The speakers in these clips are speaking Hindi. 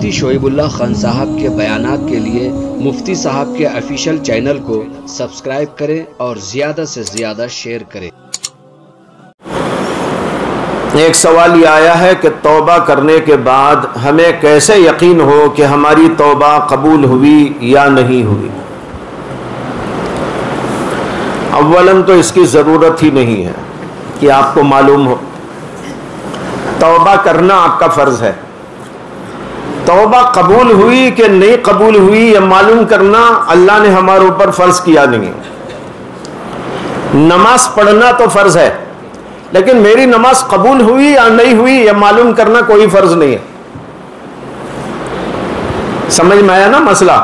मुफ्ती शोएबुल्लाह खान साहब के बयानात के लिए मुफ्ती साहब के ऑफिशियल चैनल को सब्सक्राइब करें और ज़्यादा से ज़्यादा शेयर करें। एक सवाल ये आया है कि तौबा करने के बाद हमें कैसे यकीन हो कि हमारी तौबा कबूल हुई या नहीं हुई। अव्वलन तो इसकी ज़रूरत ही नहीं है कि आपको मालूम हो। तौबा करना आपका फ़र्ज़ है। तौबा कबूल हुई कि नहीं कबूल हुई यह मालूम करना अल्लाह ने हमारे ऊपर फ़र्ज़ किया नहीं। नमाज पढ़ना तो फ़र्ज़ है, लेकिन मेरी नमाज कबूल हुई या नहीं हुई यह मालूम करना कोई फ़र्ज़ नहीं है। समझ में आया ना मसला।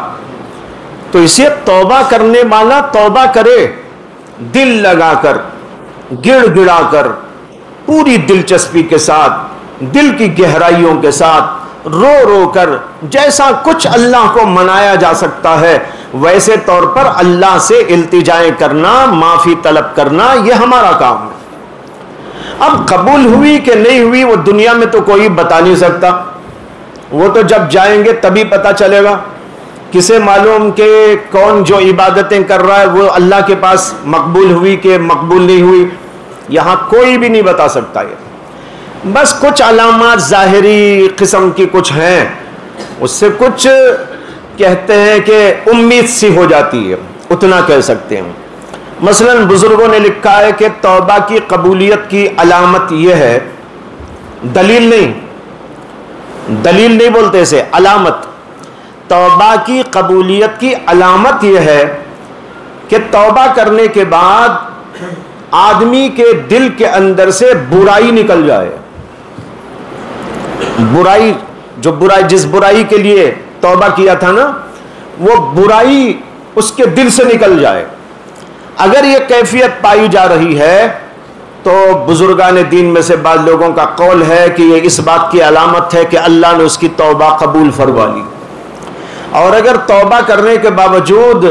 तो इसे तौबा करने वाला तौबा करे दिल लगाकर, गिड़गिड़ाकर, पूरी दिलचस्पी के साथ, दिल की गहराइयों के साथ, रो रो कर, जैसा कुछ अल्लाह को मनाया जा सकता है वैसे तौर पर अल्लाह से इल्तिजाएं करना, माफी तलब करना, यह हमारा काम है। अब कबूल हुई कि नहीं हुई वो दुनिया में तो कोई बता नहीं सकता। वो तो जब जाएंगे तभी पता चलेगा। किसे मालूम कि कौन जो इबादतें कर रहा है वो अल्लाह के पास मकबूल हुई कि मकबूल नहीं हुई, यहां कोई भी नहीं बता सकता। ये बस कुछ अलामात ज़ाहिरी किस्म की कुछ हैं, उससे कुछ कहते हैं कि उम्मीद सी हो जाती है, उतना कह सकते हैं। मसलन बुजुर्गों ने लिखा है कि तौबा की कबूलियत की अलामत यह है, दलील नहीं बोलते इसे, अलामत। तौबा की कबूलियत की अलामत यह है कि तौबा करने के बाद आदमी के दिल के अंदर से बुराई निकल जाए। बुराई, जो बुराई, जिस बुराई के लिए तौबा किया था ना, वो बुराई उसके दिल से निकल जाए। अगर ये कैफियत पाई जा रही है तो बुजुर्गान दीन में से बाद लोगों का कौल है कि ये इस बात की अलामत है कि अल्लाह ने उसकी तौबा कबूल फरमा ली। और अगर तौबा करने के बावजूद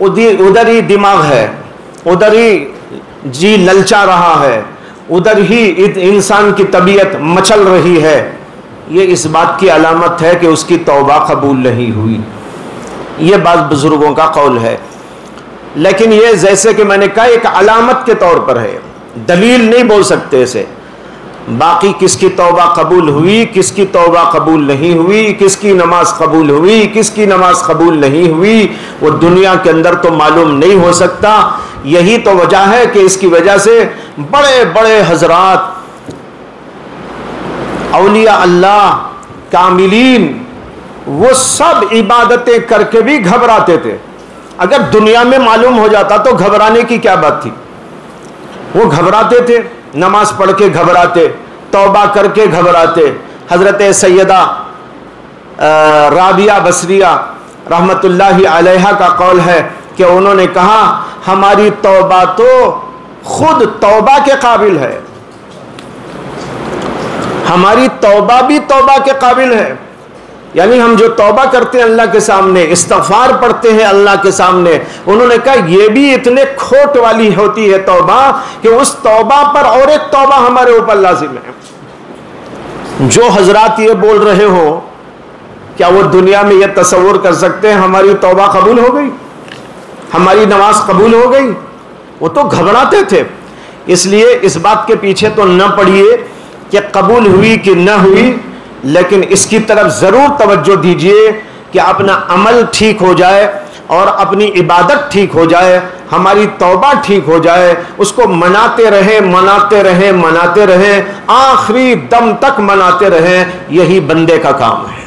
उधर ही दिमाग है, उधर ही जी ललचा रहा है, उधर ही इंसान की तबीयत मचल रही है, ये इस बात की अलामत है कि उसकी तौबा कबूल नहीं हुई। ये बात बुजुर्गों का कौल है। लेकिन ये जैसे कि मैंने कहा एक अलामत के तौर पर है, दलील नहीं बोल सकते इसे। बाकी किसकी तौबा कबूल हुई, किसकी तौबा कबूल नहीं हुई, किसकी नमाज कबूल हुई, किसकी नमाज कबूल नहीं हुई, वो दुनिया के अंदर तो मालूम नहीं हो सकता। यही तो वजह है कि इसकी वजह से बड़े बड़े हजरात, औलिया अल्लाह, कामिलीन, वो सब इबादतें करके भी घबराते थे। अगर दुनिया में मालूम हो जाता तो घबराने की क्या बात थी। वो घबराते थे, नमाज पढ़ के घबराते, तौबा करके घबराते। हजरत सैयदा राबिया बसरिया रहमतुल्लाहि अलैहा का कौल है कि उन्होंने कहा हमारी तौबा तो खुद तौबा के काबिल है, हमारी तौबा भी तौबा के काबिल है। यानी हम जो तौबा करते हैं अल्लाह के सामने, इस्तगफार पढ़ते हैं अल्लाह के सामने, उन्होंने कहा ये भी इतने खोट वाली होती है तौबा कि उस तौबा पर और एक तौबा हमारे ऊपर लाजिम है। जो हजरात ये बोल रहे हो, क्या वो दुनिया में ये तसव्वुर कर सकते हैं हमारी तौबा कबूल हो गई, हमारी नमाज कबूल हो गई? वो तो घबराते थे। इसलिए इस बात के पीछे तो न पड़िए कि कबूल हुई कि न हुई, लेकिन इसकी तरफ जरूर तवज्जो दीजिए कि अपना अमल ठीक हो जाए और अपनी इबादत ठीक हो जाए, हमारी तौबा ठीक हो जाए। उसको मनाते रहें, मनाते रहें, मनाते रहें, आखिरी दम तक मनाते रहें। यही बंदे का काम है।